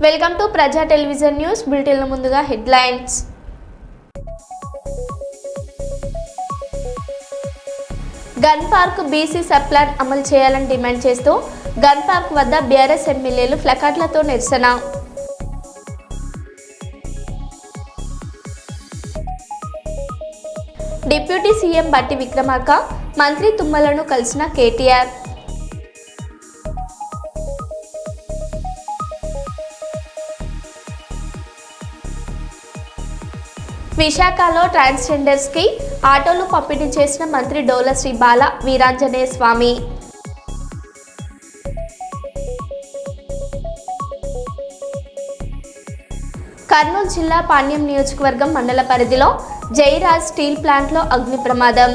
Welcome to ప్రజా television news bulletin ముందుగా headlines. Gun park BC sub plan అమలు చేయాలని డిమాండ్ చేస్తూ గన్ పార్క్ వద్ద బీఆర్ఎస్ ఎమ్మెల్యేలు ప్లకార్డులతో నిరసన. డిప్యూటీ సీఎం బట్టి విక్రమార్క మంత్రి తుమ్మలను కలిసిన కేటీఆర్. విశాఖలో ట్రాన్స్జెండర్స్ కి ఆటోలు పంపిణీ చేసిన మంత్రి డోల శ్రీ బాల వీరాంజనేయ స్వామి. కర్నూలు జిల్లా పాణ్యం నియోజకవర్గం మండల పరిధిలో జైరాజ్ స్టీల్ ప్లాంట్లో అగ్ని ప్రమాదం.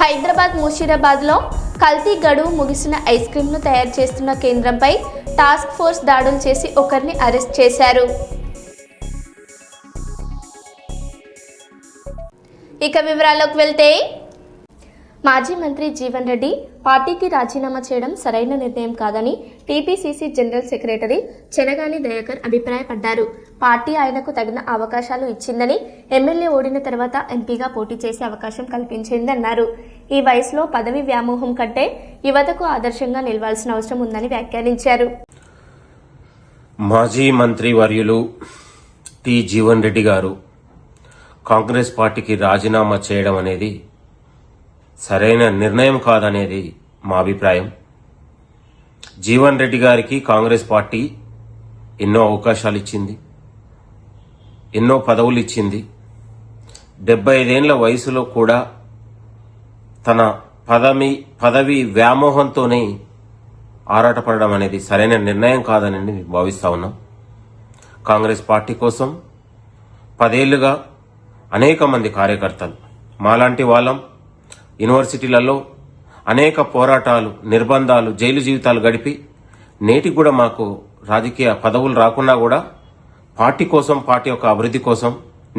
హైదరాబాద్ ముషీరాబాద్లో కల్తీ గడువు ముగిసిన ఐస్ క్రీమ్ను తయారు చేస్తున్న కేంద్రంపై టాస్క్ ఫోర్స్ దాడులు చేసి ఒకరిని అరెస్ట్ చేశారు. ఇక వివరాల్లోకి వెళ్తే, మాజీ మంత్రి జీవన్ రెడ్డి పార్టీకి రాజీనామా చేయడం సరైన నిర్ణయం కాదని TPCC general secretary Chenagani Dayakar అభిప్రాయపడ్డారు. పార్టీ ఆయనకు తగిన అవకాశాలు ఇచ్చిందని, ఎమ్మెల్యే ఓడిన తర్వాత ఎంపీగా పోటీ చేసే అవకాశం కల్పించిందన్నారు. ఈ వయసులో పదవి వ్యామోహం కంటే యువతకు ఆదర్శంగా నిలవాల్సిన అవసరం ఉందని వ్యాఖ్యానించారు. మాజీ మంత్రి వర్యులు టి జీవన్ రెడ్డి గారు కాంగ్రెస్ పార్టీకి రాజీనామా చేయడం అనేది సరైన నిర్ణయం కాదనేది మా అభిప్రాయం. జీవన్ రెడ్డి గారికి కాంగ్రెస్ పార్టీ ఎన్నో అవకాశాలు ఇచ్చింది, ఎన్నో పదవులు ఇచ్చింది. 75 ఏళ్ల వయసులో కూడా తన పదవి వ్యామోహంతోనే ఆరాటపడడం అనేది సరైన నిర్ణయం కాదని భావిస్తా ఉన్నాం. కాంగ్రెస్ పార్టీ కోసం 10 ఏళ్లుగా అనేక మంది కార్యకర్తలు, మాలాంటి వాళ్ళం యూనివర్సిటీలలో అనేక పోరాటాలు, నిర్బంధాలు, జైలు జీవితాలు గడిపి నేటికి కూడా మాకు రాజకీయ పదవులు రాకున్నా కూడా పార్టీ కోసం, పార్టీ యొక్క అభివృద్ధి కోసం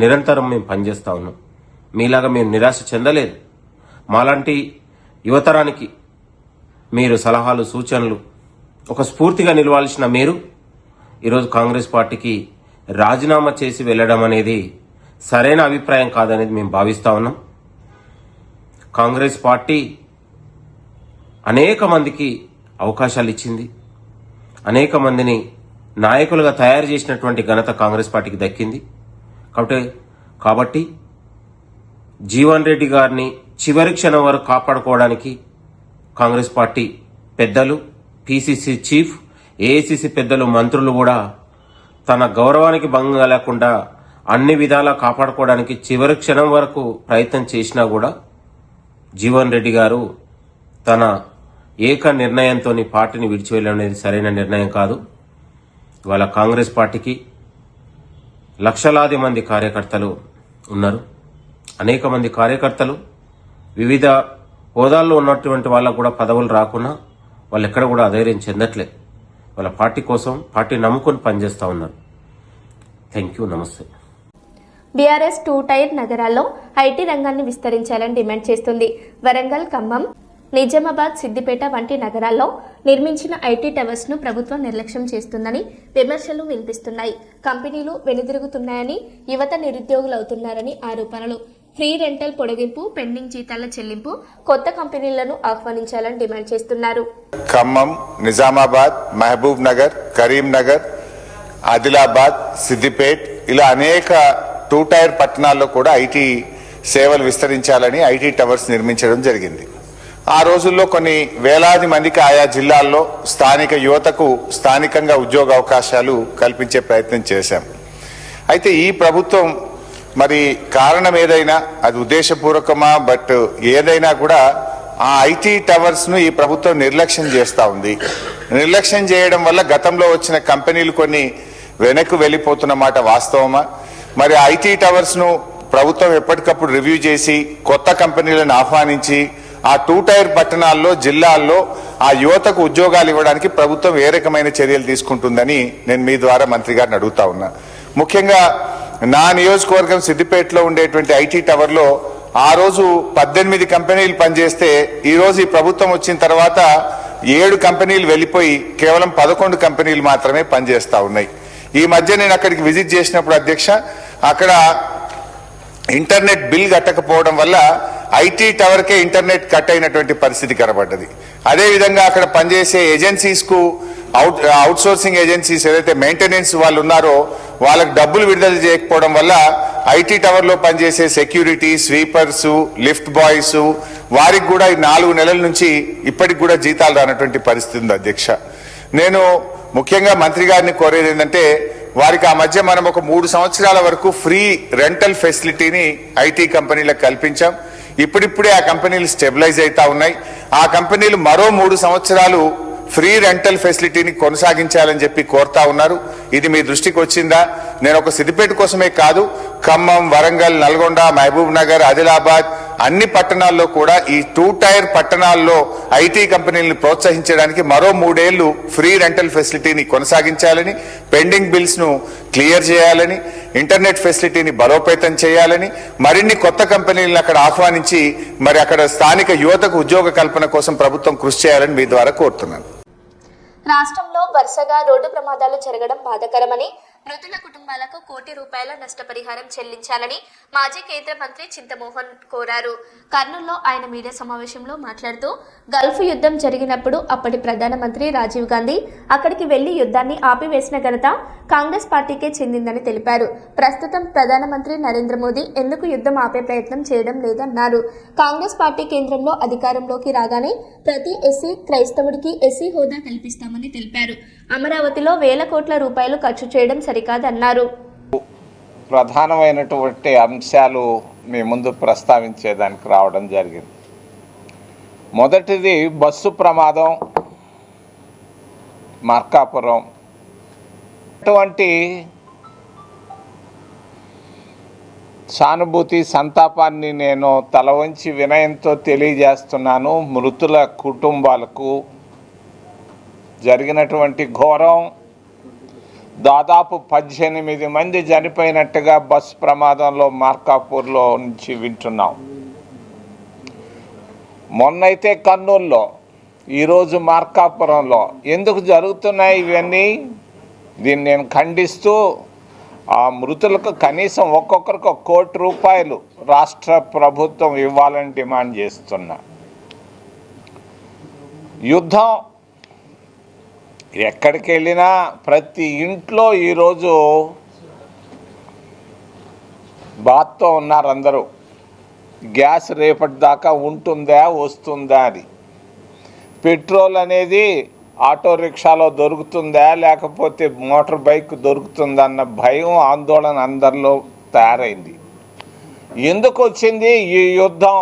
నిరంతరం మేము పనిచేస్తా ఉన్నాం. మీలాగా మేము నిరాశ చెందలేదు. మాలాంటి యువతరానికి మీరు సలహాలు, సూచనలు, ఒక స్ఫూర్తిగా నిలవాల్సిన మీరు ఈరోజు కాంగ్రెస్ పార్టీకి రాజీనామా చేసి వెళ్లడం అనేది సరైన అభిప్రాయం కాదనేది మేము భావిస్తా ఉన్నాం. కాంగ్రెస్ పార్టీ అనేక మందికి అవకాశాలు ఇచ్చింది, అనేక మందిని నాయకులుగా తయారు చేసినటువంటి ఘనత కాంగ్రెస్ పార్టీకి దక్కింది. కాబట్టి జీవన్ రెడ్డి గారిని చివరి క్షణం వరకు కాపాడుకోవడానికి కాంగ్రెస్ పార్టీ పెద్దలు, పిసిసి చీఫ్, ఏఐసిసి పెద్దలు, మంత్రులు కూడా తన గౌరవానికి భంగం లేకుండా అన్ని విధాలా కాపాడుకోవడానికి చివరి క్షణం వరకు ప్రయత్నం చేసినా కూడా జీవన్ రెడ్డి గారు తన ఏక నిర్ణయంతో పార్టీని విడిచి వెళ్ళడం సరైన నిర్ణయం కాదు. ఇవాళ కాంగ్రెస్ పార్టీకి లక్షలాది మంది కార్యకర్తలు ఉన్నారు. అనేక మంది కార్యకర్తలు వివిధ హోదాల్లో ఉన్నటువంటి వాళ్ళకు కూడా పదవులు రాకున్నా వాళ్ళు ఎక్కడ కూడా అధైర్యం చెందట్లే. వాళ్ళ పార్టీ కోసం, పార్టీ నమ్ముకొని పనిచేస్తా ఉన్నారు. థ్యాంక్ యూ, నమస్తే. బీఆర్ఎస్ 2 టైర్ నగరాల్లో ఐటీ రంగాన్ని విస్తరించాలని డిమాండ్ చేస్తుంది. వరంగల్, ఖమ్మం, నిజామాబాద్, సిద్దిపేట వంటి నగరాల్లో నిర్మించిన ఐటీ టవర్స్ ను ప్రభుత్వం నిర్లక్ష్యం చేస్తుందని విమర్శలు వినిపిస్తున్నాయి. కంపెనీలు వెనుదిరుగుతున్నాయని, యువత నిరుద్యోగులవుతున్నారని ఆరోపణలు. ఫ్రీ రెంటల్ పొడిగింపు, పెండింగ్ జీతాల చెల్లింపు, కొత్త కంపెనీలను ఆహ్వానించాలని డిమాండ్ చేస్తున్నారు. ఖమ్మం, నిజామాబాద్, మహబూబ్ నగర్, కరీంనగర్, ఆదిలాబాద్, సిద్దిపేట్ ఇలా అనేక 2 టైర్ పట్టణాల్లో కూడా ఐటీ సేవలు విస్తరించాలని ఐటీ టవర్స్ నిర్మించడం జరిగింది. ఆ రోజుల్లో కొన్ని వేలాది మందికి ఆయా జిల్లాల్లో స్థానిక యువతకు స్థానికంగా ఉద్యోగ అవకాశాలు కల్పించే ప్రయత్నం చేశాం. అయితే ఈ ప్రభుత్వం మరి కారణం ఏదైనా, అది ఉద్దేశపూర్వకమా, బట్ ఏదైనా కూడా ఆ ఐటీ టవర్స్ ను ఈ ప్రభుత్వం నిర్లక్ష్యం చేస్తూ ఉంది. నిర్లక్ష్యం చేయడం వల్ల గతంలో వచ్చిన కంపెనీలు కొన్ని వెనక్కు వెళ్ళిపోతున్న మాట వాస్తవమా? మరి ఐటీ టవర్స్ ను ప్రభుత్వం ఎప్పటికప్పుడు రివ్యూ చేసి కొత్త కంపెనీలను ఆహ్వానించి ఆ 2 టైర్ పట్టణాల్లో, జిల్లాల్లో ఆ యువతకు ఉద్యోగాలు ఇవ్వడానికి ప్రభుత్వం ఏ రకమైన చర్యలు తీసుకుంటుందని నేను మీ ద్వారా మంత్రి గారిని అడుగుతా ఉన్నా. ముఖ్యంగా నా నియోజకవర్గం సిద్దిపేటలో ఉండేటువంటి ఐటీ టవర్లో ఆ రోజు 18 కంపెనీలు పనిచేస్తే ఈ రోజు ఈ ప్రభుత్వం వచ్చిన తర్వాత 7 కంపెనీలు వెళ్ళిపోయి కేవలం 11 కంపెనీలు మాత్రమే పనిచేస్తా ఉన్నాయి. ఈ మధ్య నేను అక్కడికి విజిట్ చేసినప్పుడు అధ్యక్ష, అక్కడ ఇంటర్నెట్ బిల్ కట్టకపోవడం వల్ల ఐటీ టవర్కే ఇంటర్నెట్ కట్ అయినటువంటి పరిస్థితి కనబడ్డది. అదేవిధంగా అక్కడ పనిచేసే ఏజెన్సీస్ కు అవుట్ సోర్సింగ్ ఏజెన్సీస్ ఏదైతే మెయింటెనెన్స్ వాళ్ళు ఉన్నారో వాళ్ళకి డబ్బులు విడుదల చేయకపోవడం వల్ల ఐటీ టవర్ లో పనిచేసే సెక్యూరిటీ, స్వీపర్స్, లిఫ్ట్ బాయ్స్ వారికి కూడా ఈ 4 నెలల నుంచి ఇప్పటికి కూడా జీతాలు రానటువంటి పరిస్థితి ఉంది అధ్యక్ష. నేను ముఖ్యంగా మంత్రి గారిని కోరేది ఏంటంటే వారికి ఆ మధ్య మనం ఒక 3 సంవత్సరాల వరకు ఫ్రీ రెంటల్ ఫెసిలిటీని ఐటీ కంపెనీలకు కల్పించాం. ఇప్పుడిప్పుడే ఆ కంపెనీలు స్టెబిలైజ్ అవుతా ఉన్నాయి. ఆ కంపెనీలు మరో 3 సంవత్సరాలు ఫ్రీ రెంటల్ ఫెసిలిటీని కొనసాగించాలని చెప్పి కోరుతా ఉన్నారు. ఇది మీ దృష్టికి వచ్చిందా? నేను ఒక సిద్దిపేట కోసమే కాదు, ఖమ్మం, వరంగల్, నల్గొండ, మహబూబ్ నగర్, ఆదిలాబాద్ అన్ని పట్టణాల్లో కూడా ఈ 2 టైర్ పట్టణాల్లో ఐటీ కంపెనీలను ప్రోత్సహించడానికి మరో 3 ఏళ్లు ఫ్రీ రెంటల్ ఫెసిలిటీని కొనసాగించాలని, పెండింగ్ బిల్స్ ను క్లియర్ చేయాలని, ఇంటర్నెట్ ఫెసిలిటీని బలోపేతం చేయాలని, మరిన్ని కొత్త కంపెనీలను అక్కడ ఆహ్వానించి మరి అక్కడ స్థానిక యువతకు ఉద్యోగ కల్పన కోసం ప్రభుత్వం కృషి చేయాలని మీ ద్వారా కోరుతున్నాను. రాష్ట్రంలో వరుసగా రోడ్డు ప్రమాదాలు జరగడం బాధాకరమని, మృతుల కుటుంబాలకు ₹1,00,00,000 నష్టపరిహారం చెల్లించాలని మాజీ కేంద్ర మంత్రి చింతమోహన్ కోరారు. కర్నూలులో ఆయన మీడియా సమావేశంలో మాట్లాడుతూ గల్ఫ్ యుద్ధం జరిగినప్పుడు అప్పటి ప్రధానమంత్రి రాజీవ్ గాంధీ అక్కడికి వెళ్లి యుద్ధాన్ని ఆపివేసిన ఘనత కాంగ్రెస్ పార్టీకే చెందిందని తెలిపారు. ప్రస్తుతం ప్రధానమంత్రి నరేంద్ర మోదీ ఎందుకు యుద్ధం ఆపే ప్రయత్నం చేయడం లేదన్నారు. కాంగ్రెస్ పార్టీ కేంద్రంలో అధికారంలోకి రాగానే ప్రతి ఎస్సీ క్రైస్తవుడికి ఎస్సీ హోదా కల్పిస్తామని తెలిపారు. అమరావతిలో వేల కోట్ల రూపాయలు ఖర్చు చేయడం సరికాదన్నారు. ప్రధానమైనటువంటి అంశాలు మీ ముందు ప్రస్తావించేదానికి రావడం జరిగింది. మొదటిది బస్సు ప్రమాదం మార్కాపురం. అటువంటి సానుభూతి సంతాపాన్ని నేను తల వంచి వినయంతో తెలియజేస్తున్నాను. మృతుల కుటుంబాలకు జరిగినటువంటి ఘోరం, దాదాపు 18 మంది చనిపోయినట్టుగా బస్సు ప్రమాదంలో మార్కాపూర్లో నుంచి వింటున్నాం. మొన్నైతే కర్నూలులో, ఈరోజు మార్కాపురంలో ఎందుకు జరుగుతున్నాయి ఇవన్నీ? దీన్ని నేను ఖండిస్తూ ఆ మృతులకు కనీసం ఒక్కొక్కరికి ₹1,00,00,000 రాష్ట్ర ప్రభుత్వం ఇవ్వాలని డిమాండ్ చేస్తున్నా. యుద్ధం ఎక్కడికి వెళ్ళినా ప్రతి ఇంట్లో ఈరోజు బాధతో ఉన్నారు అందరూ. గ్యాస్ రేపటి దాకా ఉంటుందా వస్తుందా అని, పెట్రోల్ అనేది ఆటో రిక్షాలో దొరుకుతుందా లేకపోతే మోటార్ బైక్ దొరుకుతుందా అన్న భయం, ఆందోళన అందరిలో తయారైంది. ఎందుకు వచ్చింది ఈ యుద్ధం?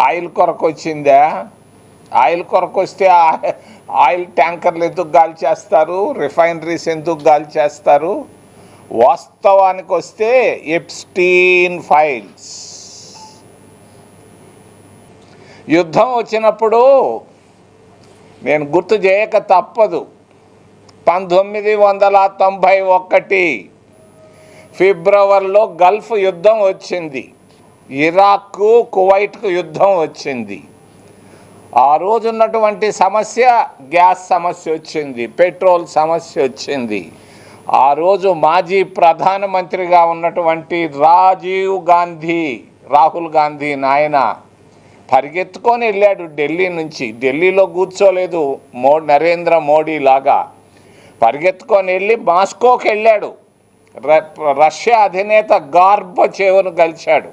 ఆయిల్ కొరకు వచ్చిందా? ఆయిల్ కొరకు వస్తే ఆయిల్ ట్యాంకర్లు ఎందుకు గాలి చేస్తారు? రిఫైనరీస్ ఎందుకు గాలి చేస్తారు? వాస్తవానికి వస్తే ఎప్స్టీన్ ఫైల్స్. యుద్ధం వచ్చినప్పుడు నేను గుర్తు చేయక తప్పదు. 1991 ఫిబ్రవరిలో గల్ఫ్ యుద్ధం వచ్చింది. ఇరాక్కు కువైట్కు యుద్ధం వచ్చింది. ఆ రోజు ఉన్నటువంటి సమస్య గ్యాస్ సమస్య వచ్చింది, పెట్రోల్ సమస్య వచ్చింది. ఆ రోజు మాజీ ప్రధానమంత్రిగా ఉన్నటువంటి రాహుల్ గాంధీ నాయన పరిగెత్తుకొని వెళ్ళాడు ఢిల్లీ నుంచి. ఢిల్లీలో కూర్చోలేదు నరేంద్ర మోడీ లాగా, పరిగెత్తుకొని వెళ్ళి మాస్కోకి వెళ్ళాడు. రష్యా అధినేత గార్బచేవ్ను కలిశాడు.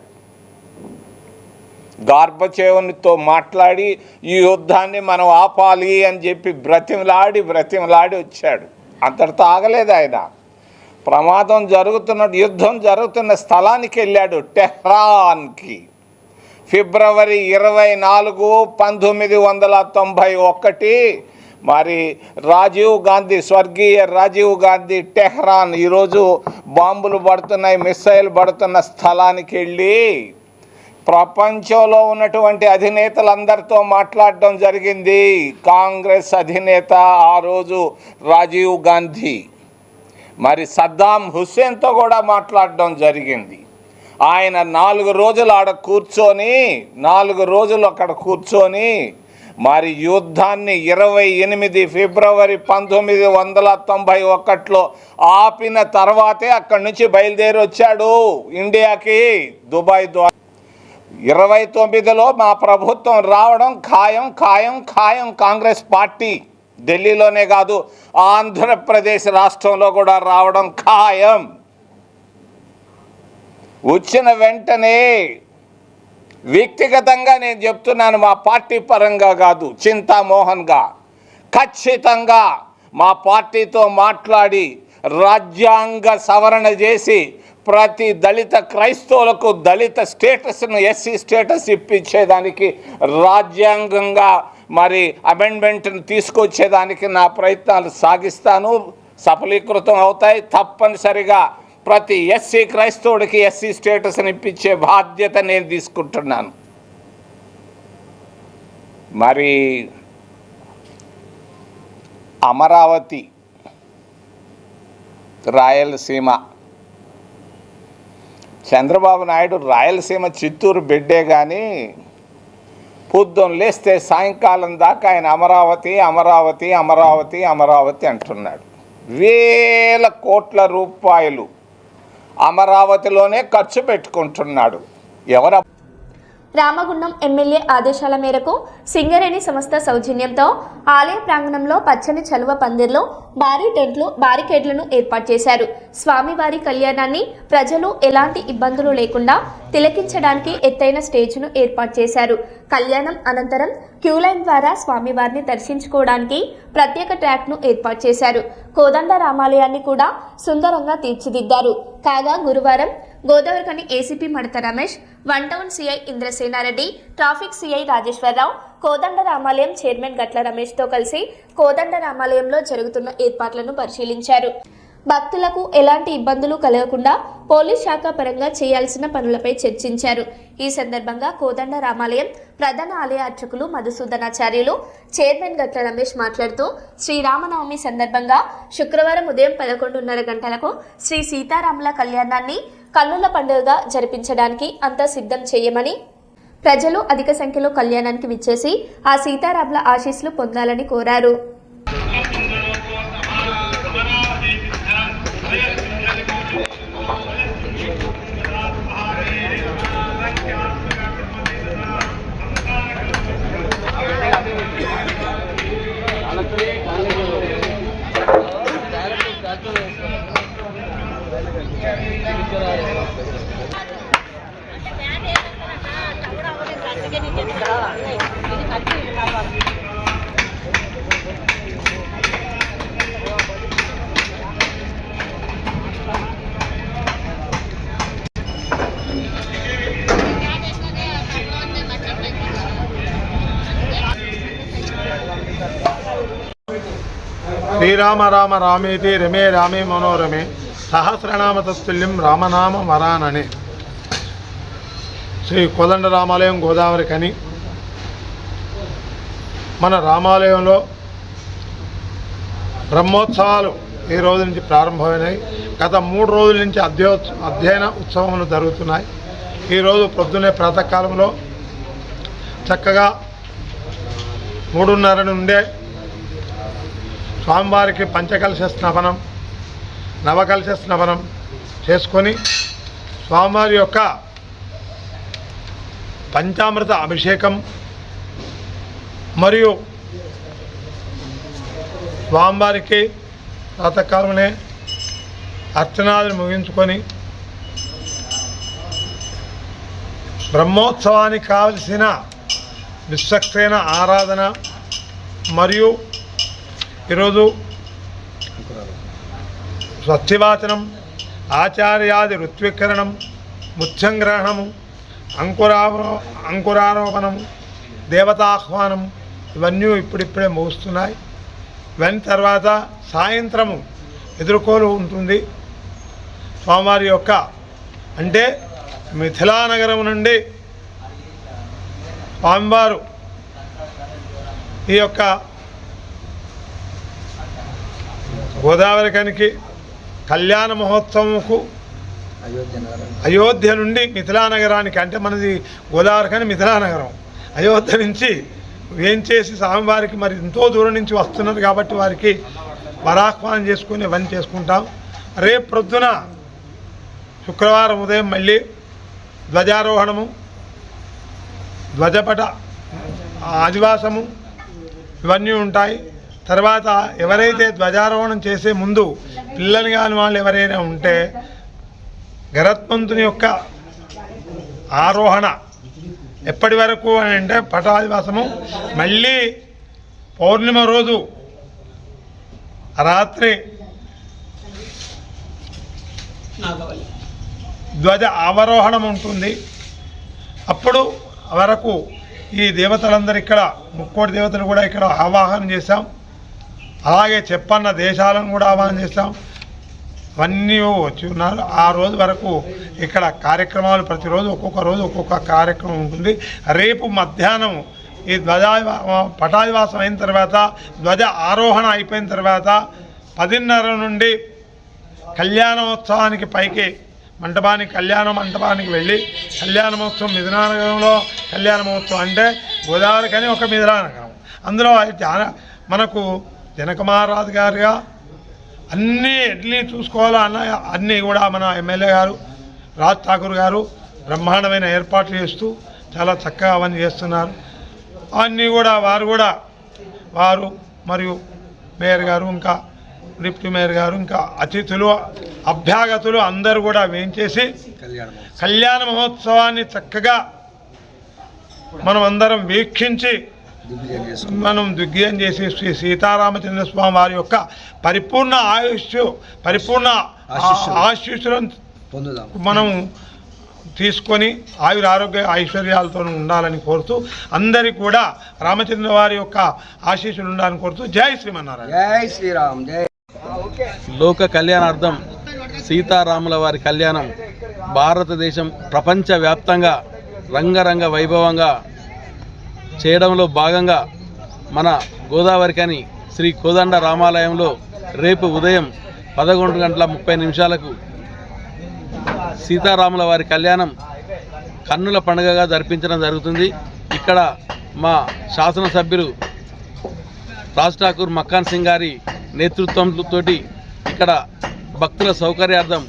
గార్బచేవ్తో మాట్లాడి ఈ యుద్ధాన్ని మనం ఆపాలి అని చెప్పి బ్రతిమలాడి వచ్చాడు. అంతటితో ఆగలేదు ఆయన. యుద్ధం జరుగుతున్న స్థలానికి వెళ్ళాడు, టెహ్రాన్కి. ఫిబ్రవరి 24, 1991 మరి స్వర్గీయ రాజీవ్ గాంధీ టెహ్రాన్, ఈరోజు బాంబులు పడుతున్నాయి, మిస్సైల్ పడుతున్న స్థలానికి వెళ్ళి ప్రపంచంలో ఉన్నటువంటి అధినేతలందరితో మాట్లాడడం జరిగింది. కాంగ్రెస్ అధినేత ఆ రోజు రాజీవ్ గాంధీ, మరి సద్దాం హుస్సేన్తో కూడా మాట్లాడడం జరిగింది. ఆయన 4 రోజులు అక్కడ కూర్చొని మరి యుద్ధాన్ని 28 ఫిబ్రవరి 1991లో ఆపిన తర్వాతే అక్కడి నుంచి బయలుదేరి వచ్చాడు ఇండియాకి దుబాయ్ ద్వారా. 29లో మా ప్రభుత్వం రావడం ఖాయం. కాంగ్రెస్ పార్టీ ఢిల్లీలోనే కాదు, ఆంధ్రప్రదేశ్ రాష్ట్రంలో కూడా రావడం ఖాయం. వచ్చిన వెంటనే వ్యక్తిగతంగా నేను చెప్తున్నాను, మా పార్టీ పరంగా కాదు, చింతామోహన్గా ఖచ్చితంగా మా పార్టీతో మాట్లాడి రాజ్యాంగ సవరణ చేసి ప్రతి దళిత క్రైస్తవులకు దళిత స్టేటస్ను ఎస్సీ స్టేటస్ ఇప్పించేదానికి రాజ్యాంగంగా మరి అమెండ్మెంట్ని తీసుకొచ్చేదానికి నా ప్రయత్నాలు సాగిస్తాను. సఫలీకృతం అవుతాయి. తప్పనిసరిగా ప్రతి ఎస్సీ క్రైస్తవుడికి ఎస్సీ స్టేటస్ని ఇప్పించే బాధ్యత నేను తీసుకుంటున్నాను. మరి అమరావతి, రాయలసీమ, చంద్రబాబు నాయుడు రాయలసీమ చిత్తూరు బిడ్డే కానీ పొద్దున్న లేస్తే సాయంకాలం దాకా ఆయన అమరావతి అంటున్నాడు. వేల కోట్ల రూపాయలు అమరావతిలోనే ఖర్చు పెట్టుకుంటున్నాడు. ఎవరు? రామగుండం ఎమ్మెల్యే ఆదేశాల మేరకు సింగరేణి సంస్థ సౌజన్యంతో ఆలయ ప్రాంగణంలో పచ్చని చలువ పందిర్లో భారీ టెంట్లు, బారికేడ్లను ఏర్పాటు చేశారు. స్వామివారి కళ్యాణాన్ని ప్రజలు ఎలాంటి ఇబ్బందులు లేకుండా తిలకించడానికి ఎత్తైన స్టేజ్ను ఏర్పాటు చేశారు. కళ్యాణం అనంతరం క్యూలైన్ ద్వారా స్వామివారిని దర్శించుకోవడానికి ప్రత్యేక ట్రాక్ను ఏర్పాటు చేశారు. కోదండ రామాలయాన్ని కూడా సుందరంగా తీర్చిదిద్దారు. కాగా గురువారం Godavarikhani ACP Madatha Ramesh, 1 town CI Indrasenareddy, traffic CI Rajeshwararao, Kodanda Ramalayam chairman గట్ల రమేష్తో కలిసి కోదండ రామాలయంలో జరుగుతున్న ఏర్పాట్లను పరిశీలించారు. భక్తులకు ఎలాంటి ఇబ్బందులు కలగకుండా పోలీస్ శాఖ పరంగా చేయాల్సిన పనులపై చర్చించారు. ఈ సందర్భంగా కోదండ రామాలయం ప్రధాన ఆలయ అర్చకులు మధుసూదనాచార్యులు, చైర్మన్ గట్ల రమేష్ మాట్లాడుతూ శ్రీరామనవమి సందర్భంగా శుక్రవారం ఉదయం 11:30 గంటలకు శ్రీ సీతారాముల కళ్యాణాన్ని కన్నుల పండుగగా జరిపించడానికి అంతా సిద్ధం చేయమని, ప్రజలు అధిక సంఖ్యలో కళ్యాణానికి విచ్చేసి ఆ సీతారాముల ఆశీస్సులు పొందాలని కోరారు. శ్రీరామ రామ రామేతి రమే రామే మనోరమే సహస్రనామ తత్తుల్యం రామనామ వరాననే. శ్రీ కోదండ రామాలయం గోదావరిఖని మన రామాలయంలో బ్రహ్మోత్సవాలు ఈ రోజు నుంచి ప్రారంభమైనాయి. గత 3 రోజుల నుంచి అధ్యయన ఉత్సవములు జరుగుతున్నాయి. ఈరోజు పొద్దున్నే ప్రాతకాలంలో చక్కగా 3:30 నుండే స్వామివారికి పంచకలశ స్నాపనం, నవకలశ స్నాపనం చేసుకొని స్వామివారి యొక్క పంచామృత అభిషేకం మరియు స్వామివారికి ప్రాతకాలమే అర్చనాదులు ముగించుకొని బ్రహ్మోత్సవానికి కావలసిన విశ్వక్సేన ఆరాధన మరియు ఈరోజు స్వస్తివాచనం, ఆచార్యాది ఋత్వీకరణం, ముత్యంగ్రహణము, అంకురారోపణం, దేవతాహ్వానం ఇవన్నీ ఇప్పుడిప్పుడే ముగుస్తున్నాయి. ఇవన్నీ తర్వాత సాయంత్రము ఎదుర్కోలు ఉంటుంది. స్వామివారి యొక్క అంటే మిథిలానగరం నుండి స్వామివారు ఈ యొక్క గోదావరిఖనికి కళ్యాణ మహోత్సవంకు అయోధ్య నుండి మిథిలా నగరానికి, అంటే మనది గోదావరి కానీ మిథిలా నగరం, అయోధ్య నుంచి వేంచేసి స్వామివారికి మరి ఎంతో దూరం నుంచి వస్తున్నారు కాబట్టి వారికి వరాహ్వానం చేసుకుని ఇవన్నీ చేసుకుంటాం. రేపు ప్రొద్దున శుక్రవారం ఉదయం మళ్ళీ ధ్వజారోహణము, ధ్వజపట ఆదివాసము ఇవన్నీ ఉంటాయి. తర్వాత ఎవరైతే ధ్వజారోహణం చేసే ముందు పిల్లలు కాని వాళ్ళు ఎవరైనా ఉంటే గరుత్మంతుని యొక్క ఆరోహణ ఎప్పటి వరకు అని అంటే పటాదివాసము మళ్ళీ పౌర్ణిమ రోజు రాత్రి ధ్వజ అవరోహణం ఉంటుంది. అప్పుడు వరకు ఈ దేవతలందరూ ఇక్కడ 30 దేవతలు కూడా ఇక్కడ ఆవాహన చేశాం. అలాగే చెప్పన్న దేశాలను కూడా ఆవాహన చేశాం. అవన్నీ వచ్చి ఉన్నారు. ఆ రోజు వరకు ఇక్కడ కార్యక్రమాలు ప్రతిరోజు ఒక్కొక్క రోజు ఒక్కొక్క కార్యక్రమం ఉంటుంది. రేపు మధ్యాహ్నం ఈ పటాదివాసం అయిన తర్వాత, ధ్వజ ఆరోహణ అయిపోయిన తర్వాత 10:30 నుండి కళ్యాణోత్సవానికి పైకి కళ్యాణ మంటపానికి వెళ్ళి కళ్యాణ మహోత్సవం మిథిలానగరంలో కళ్యాణ మహోత్సవం అంటే గోదావరి కానీ ఒక మిథిలానగరం. అందులో మనకు జనక మహారాజు గారుగా అన్నీ చూసుకోవాలన్న అన్నీ కూడా మన ఎమ్మెల్యే గారు రాజ్ ఠాకూర్ గారు బ్రహ్మాండమైన ఏర్పాట్లు చేస్తూ చాలా చక్కగా అవన్నీ చేస్తున్నారు. అవన్నీ కూడా వారు మరియు మేయర్ గారు, ఇంకా డిప్యూటీ మేయర్ గారు, ఇంకా అతిథులు, అభ్యాగతులు అందరూ కూడా వేయించేసి కళ్యాణ మహోత్సవాన్ని చక్కగా మనం అందరం వీక్షించి మనం దిగ్విజయం చేసి శ్రీ సీతారామచంద్ర స్వామి వారి యొక్క పరిపూర్ణ ఆశీస్సులను మనం తీసుకొని ఆరోగ్య ఐశ్వర్యాలతో ఉండాలని కోరుతూ, అందరికీ కూడా రామచంద్ర వారి యొక్క ఆశీస్సులు ఉండాలని కోరుతూ జై శ్రీమన్నారాయణ. జై శ్రీరామ్. జై లోక కళ్యాణార్థం సీతారాముల వారి కళ్యాణం భారతదేశం ప్రపంచవ్యాప్తంగా రంగరంగ వైభవంగా చేయడంలో భాగంగా మన గోదావరికని శ్రీ కోదండ రామాలయంలో రేపు ఉదయం 11:30 సీతారాముల వారి కళ్యాణం కన్నుల పండుగగా జరిపించడం జరుగుతుంది. ఇక్కడ మా శాసనసభ్యులు రాజ్ ఠాకూర్ మక్కాన్ సింగ్ గారి నేతృత్వంతో ఇక్కడ భక్తుల సౌకర్యార్థం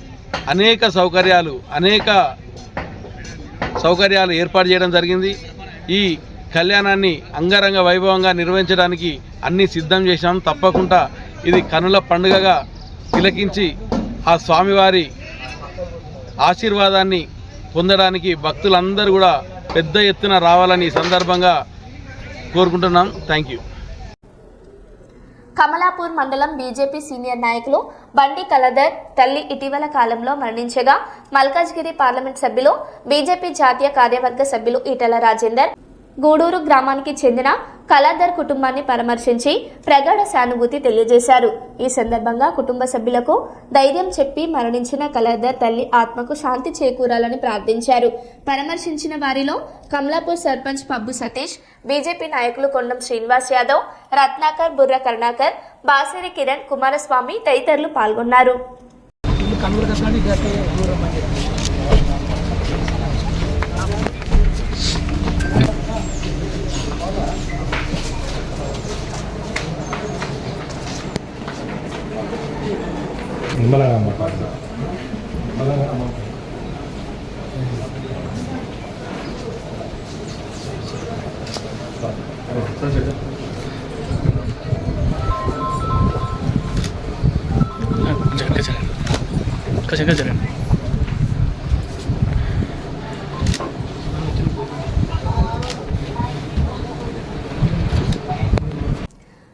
అనేక సౌకర్యాలు ఏర్పాటు చేయడం జరిగింది. ఈ కళ్యాణాన్ని అంగరంగ వైభవంగా నిర్వహించడానికి అన్నీ సిద్ధం చేశాం. తప్పకుండా ఇది కనుల పండుగగా తిలకించి ఆ స్వామివారి ఆశీర్వాదాన్ని పొందడానికి భక్తులందరూ కూడా పెద్ద ఎత్తున రావాలని ఈ సందర్భంగా కోరుకుంటున్నాం. Thank you. కమలాపూర్ మండలం బీజేపీ సీనియర్ నాయకులు బండి కలధర్ తల్లి ఇటీవల కాలంలో మరణించగా మల్కాజ్గిరి పార్లమెంట్ సభ్యులు బీజేపీ జాతీయ కార్యవర్గ సభ్యులు ఈటెల రాజేందర్ గూడూరు గ్రామానికి చెందిన కలధర్ కుటుంబాన్ని పరామర్శించి ప్రగాఢ సానుభూతి తెలియజేశారు. ఈ సందర్భంగా కుటుంబ సభ్యులకు ధైర్యం చెప్పి మరణించిన కలధర్ తల్లి ఆత్మకు శాంతి చేకూరాలని ప్రార్థించారు. పరామర్శించిన వారిలో కమలాపూర్ సర్పంచ్ పబ్బు సతీష్, బీజేపీ నాయకులు కొండం శ్రీనివాస్ యాదవ్, రత్నాకర్, బుర్ర కరుణాకర్, బాసిరి కిరణ్, కుమారస్వామి తదితరులు పాల్గొన్నారు.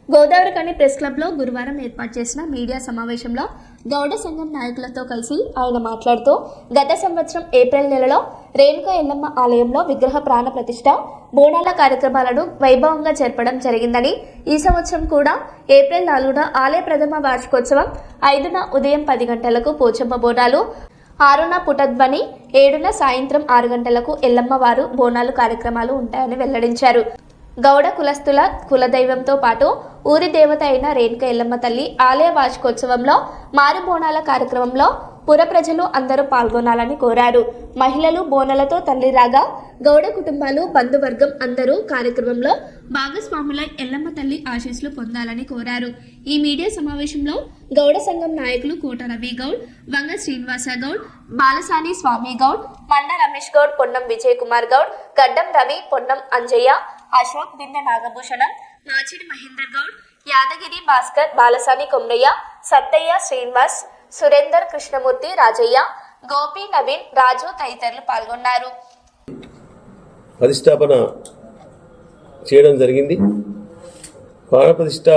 గోదావరికని ప్రెస్ క్లబ్లో గురువారం ఏర్పాటు చేసిన మీడియా సమావేశంలో గౌడ సంఘం నాయకులతో కలిసి ఆయన మాట్లాడుతూ గత సంవత్సరం ఏప్రిల్ నెలలో రేణుకా ఎల్లమ్మ ఆలయంలో విగ్రహ ప్రాణ ప్రతిష్ఠ, బోనాల కార్యక్రమాలను వైభవంగా జరపడం జరిగిందని, ఈ సంవత్సరం కూడా ఏప్రిల్ 4న ఆలయ ప్రథమ వార్షికోత్సవం, 5న ఉదయం 10 గంటలకు పోచమ్మ బోనాలు, 6న పుటధ్వని, 7న సాయంత్రం 6 గంటలకు ఎల్లమ్మ వారు బోనాలు కార్యక్రమాలు ఉంటాయని వెల్లడించారు. గౌడ కులస్తుల కులదైవంతో పాటు ఊరి దేవత అయిన రేణుక ఎల్లమ్మ తల్లి ఆలయ వార్షికోత్సవంలో మారు బోనాల కార్యక్రమంలో పుర ప్రజలు అందరూ పాల్గొనాలని కోరారు. మహిళలు బోనాలతో తల్లి రాగా గౌడ కుటుంబాలు బంధువర్గం అందరూ కార్యక్రమంలో భాగస్వాములై ఎల్లమ్మ తల్లి ఆశీస్సులు పొందాలని కోరారు. ఈ మీడియా సమావేశంలో గౌడ సంఘం నాయకులు కోట రవి గౌడ్, వంగ శ్రీనివాస గౌడ్, బాలసాని స్వామి గౌడ్, మండ రమేష్ గౌడ్, పొన్నం విజయ్ కుమార్ గౌడ్, గడ్డం రవి, పొన్నం అంజయ్య, అశోక్, బిందె నాగభూషణం, మాచిడి మహేందర్ గౌడ్, యాదగిరి భాస్కర్, బాలసాని కొమ్రయ్య, సత్తయ్య, శ్రీనివాస్, సురేందర్, కృష్ణమూర్తి, రాజయ్య, గోపి, నవీన్, రాజు తదితరులు పాల్గొన్నారు. ప్రతిష్టాపన చేయడం జరిగింది. ప్రాణప్రతిష్ఠ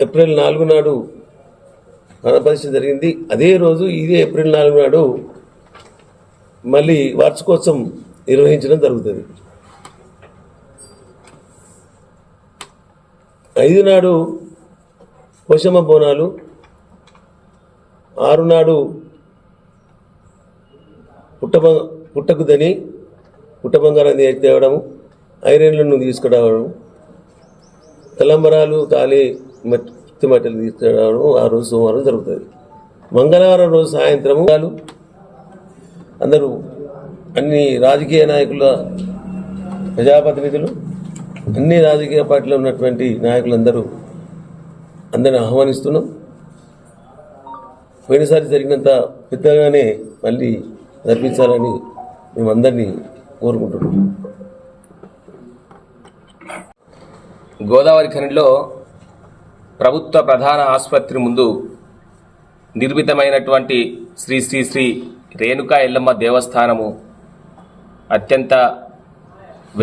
ఏప్రిల్ 4 నాడు ప్రాణప్రతిష్ఠ జరిగింది. అదే రోజు ఇదే ఏప్రిల్ 4 నాడు మళ్ళీ వార్షికోత్సవం నిర్వహించడం జరుగుతుంది. 5 నాడు పోషమ్మ బోనాలు, 6 నాడు పుట్టకుదని పుట్ట బంగారాన్ని తేవడము, ఐరన్లను తీసుకురావడం, తలంబరాలు, తాళి మట్టలు తీసుకురావడం ఆ రోజు సోమవారం జరుగుతుంది. మంగళవారం రోజు సాయంత్రము అందరూ అన్ని రాజకీయ నాయకుల, ప్రజాప్రతినిధులు, అన్ని రాజకీయ పార్టీలో ఉన్నటువంటి నాయకులందరూ అందరిని ఆహ్వానిస్తున్నాం. పోయినసారి జరిగినంత పెద్దగానే మళ్ళీ జరిపించాలని మేమందరినీ కోరుకుంటున్నాం. గోదావరి ఖనిలో ప్రభుత్వ ప్రధాన ఆసుపత్రి ముందు నిర్మితమైనటువంటి శ్రీ శ్రీ శ్రీ రేణుకా ఎల్లమ్మ దేవస్థానము అత్యంత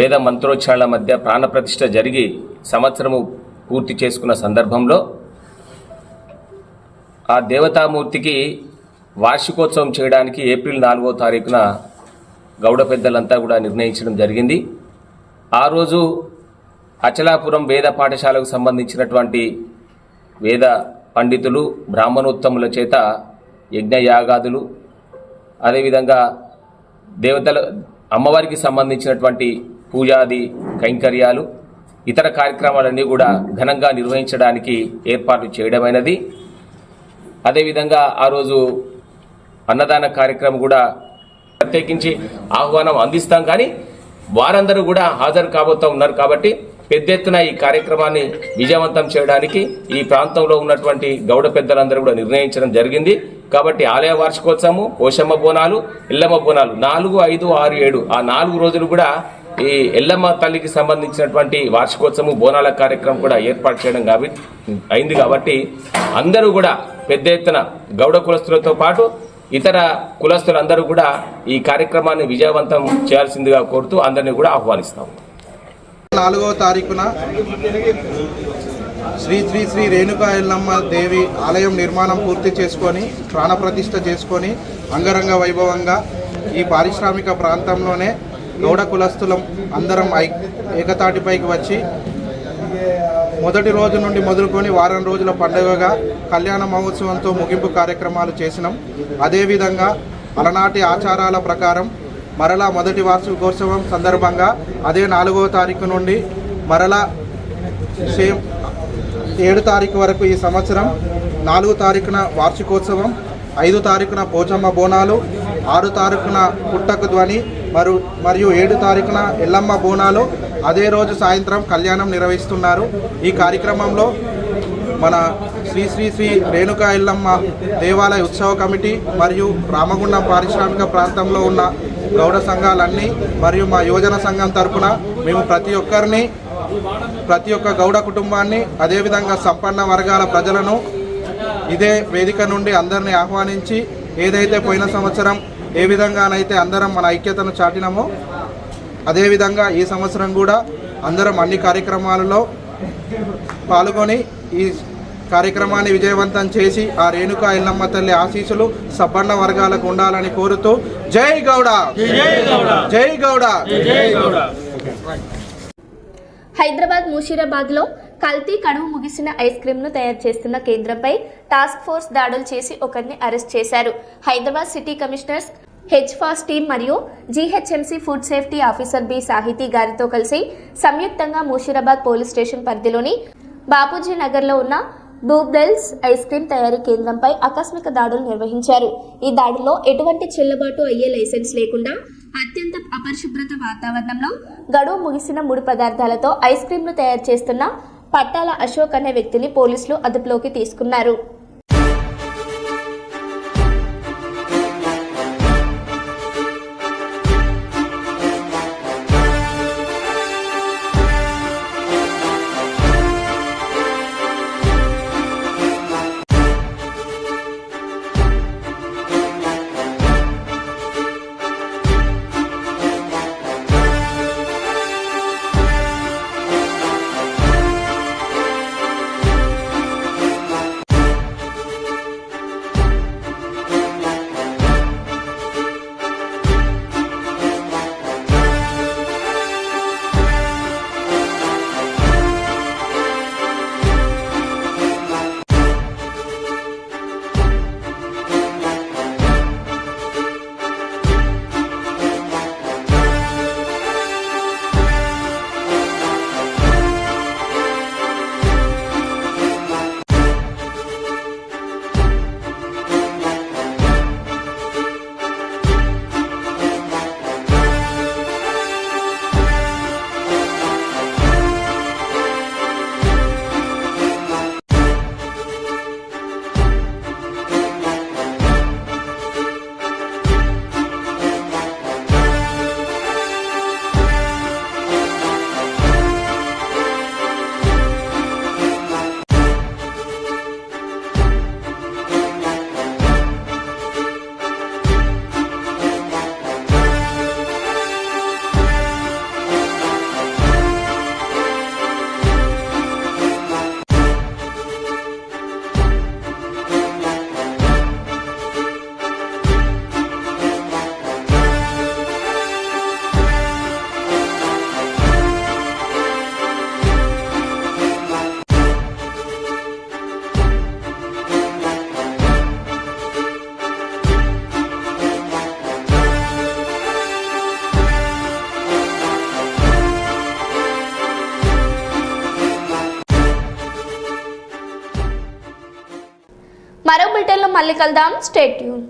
వేద మంత్రోచ్చారణ మధ్య ప్రాణప్రతిష్ఠ జరిగి సంవత్సరము పూర్తి చేసుకున్న సందర్భంలో ఆ దేవతామూర్తికి వార్షికోత్సవం చేయడానికి ఏప్రిల్ 4వ తారీఖున గౌడ పెద్దలంతా కూడా నిర్ణయించడం జరిగింది. ఆ రోజు అచలాపురం వేద పాఠశాలకు సంబంధించినటువంటి వేద పండితులు, బ్రాహ్మణోత్తముల చేత యజ్ఞయాగాదులు, అదేవిధంగా దేవతల అమ్మవారికి సంబంధించినటువంటి పూజాది కైంకర్యాలు, ఇతర కార్యక్రమాలన్నీ కూడా ఘనంగా నిర్వహించడానికి ఏర్పాటు చేయడమైనది. అదేవిధంగా ఆ రోజు అన్నదాన కార్యక్రమం కూడా ప్రత్యేకించి ఆహ్వానం అందిస్తాం. కానీ వారందరూ కూడా హాజరు కాబోతూ ఉన్నారు కాబట్టి పెద్ద ఎత్తున ఈ కార్యక్రమాన్ని విజయవంతం చేయడానికి ఈ ప్రాంతంలో ఉన్నటువంటి గౌడ పెద్దలందరూ కూడా నిర్ణయించడం జరిగింది. కాబట్టి ఆలయ వార్షికోత్సవము, పోషమ్మ బోనాలు, ఎల్లమ్మ బోనాలు 4, 5, 6, 7 ఆ 4 రోజులు కూడా ఈ ఎల్లమ్మ తల్లికి సంబంధించినటువంటి వార్షికోత్సవం బోనాల కార్యక్రమం కూడా ఏర్పాటు చేయడం అయింది. కాబట్టి అందరూ కూడా పెద్ద ఎత్తున గౌడ కులస్తులతో పాటు ఇతర కులస్తులందరూ కూడా ఈ కార్యక్రమాన్ని విజయవంతం చేయాల్సిందిగా కోరుతూ అందరినీ కూడా ఆహ్వానిస్తాం. 4వ తారీఖున శ్రీ శ్రీ శ్రీ రేణుకా ఎల్లమ్మ దేవి ఆలయం నిర్మాణం పూర్తి చేసుకొని ప్రాణప్రతిష్ఠ చేసుకొని అంగరంగ వైభవంగా ఈ పారిశ్రామిక ప్రాంతంలోనే గౌడ కులస్తులం అందరం ఏకతాటిపైకి వచ్చి మొదటి రోజు నుండి మొదలుకొని వారం రోజుల పండుగగా కళ్యాణ మహోత్సవంతో ముగింపు కార్యక్రమాలు చేసినాం. అదేవిధంగా అలనాటి ఆచారాల ప్రకారం మరలా మొదటి వార్షికోత్సవం సందర్భంగా అదే 4వ తారీఖు నుండి మరలా 7 తారీఖు వరకు ఈ సంవత్సరం 4 తారీఖున వార్షికోత్సవం, 5 తారీఖున పోచమ్మ బోనాలు, 6 తారీఖున పుట్టకు ధ్వని మరియు 7 తారీఖున ఎల్లమ్మ బోనాలు, అదే రోజు సాయంత్రం కళ్యాణం నిర్వహిస్తున్నారు. ఈ కార్యక్రమంలో మన శ్రీ శ్రీ శ్రీ రేణుకా ఎల్లమ్మ దేవాలయ ఉత్సవ కమిటీ మరియు రామగుండం పారిశ్రామిక ప్రాంతంలో ఉన్న గౌడ సంఘాలన్నీ మరియు మా యువజన సంఘం తరపున మేము ప్రతి ఒక్క గౌడ కుటుంబాన్ని, అదేవిధంగా సంపన్న వర్గాల ప్రజలను ఇదే వేదిక నుండి అందరినీ ఆహ్వానించి ఏదైతే పోయిన సంవత్సరం ఏ విధంగానైతే అందరం మన ఐక్యతను చాటినామో అదేవిధంగా ఈ సంవత్సరం కూడా అందరం అన్ని కార్యక్రమాలలో పాల్గొని ఈ కార్యక్రమాన్ని విజయవంతం చేసి ఆ రేణుకా ఎల్లమ్మ తల్లి ఆశీస్సులు సబ్బన్న వర్గాలకు ఉండాలని కోరుతూ జై గౌడ, జై గౌడ. హైదరాబాద్ ముషీరాబాద్లో కల్తీ కడువు ముగిసిన ఐస్ క్రీమ్ను తయారు చేస్తున్న కేంద్రంపై టాస్క్ ఫోర్స్ దాడులు చేసి ఒకరిని అరెస్ట్ చేశారు. హైదరాబాద్ సిటీ కమిషనర్స్ హెచ్ఫాస్ టీం మరియు GHMC food safety officer B Sahithi గారితో కలిసి సంయుక్తంగా ముషీరాబాద్ పోలీస్ స్టేషన్ పరిధిలోని బాపూజీ నగర్లో ఉన్న బ్లూబెల్స్ ఐస్ క్రీమ్ తయారీ కేంద్రంపై ఆకస్మిక దాడులు నిర్వహించారు. ఈ దాడిలో ఎటువంటి చెల్లుబాటు అయ్యే లైసెన్స్ లేకుండా అత్యంత అపరిశుభ్రత వాతావరణంలో గడువు ముగిసిన ముడి పదార్థాలతో ఐస్ క్రీంలు తయారు చేస్తున్న పట్టాల అశోక్ అనే వ్యక్తిని పోలీసులు అదుపులోకి తీసుకున్నారు. మరో బులెటిన్లో మళ్ళీ కలుద్దాం. Stay tune.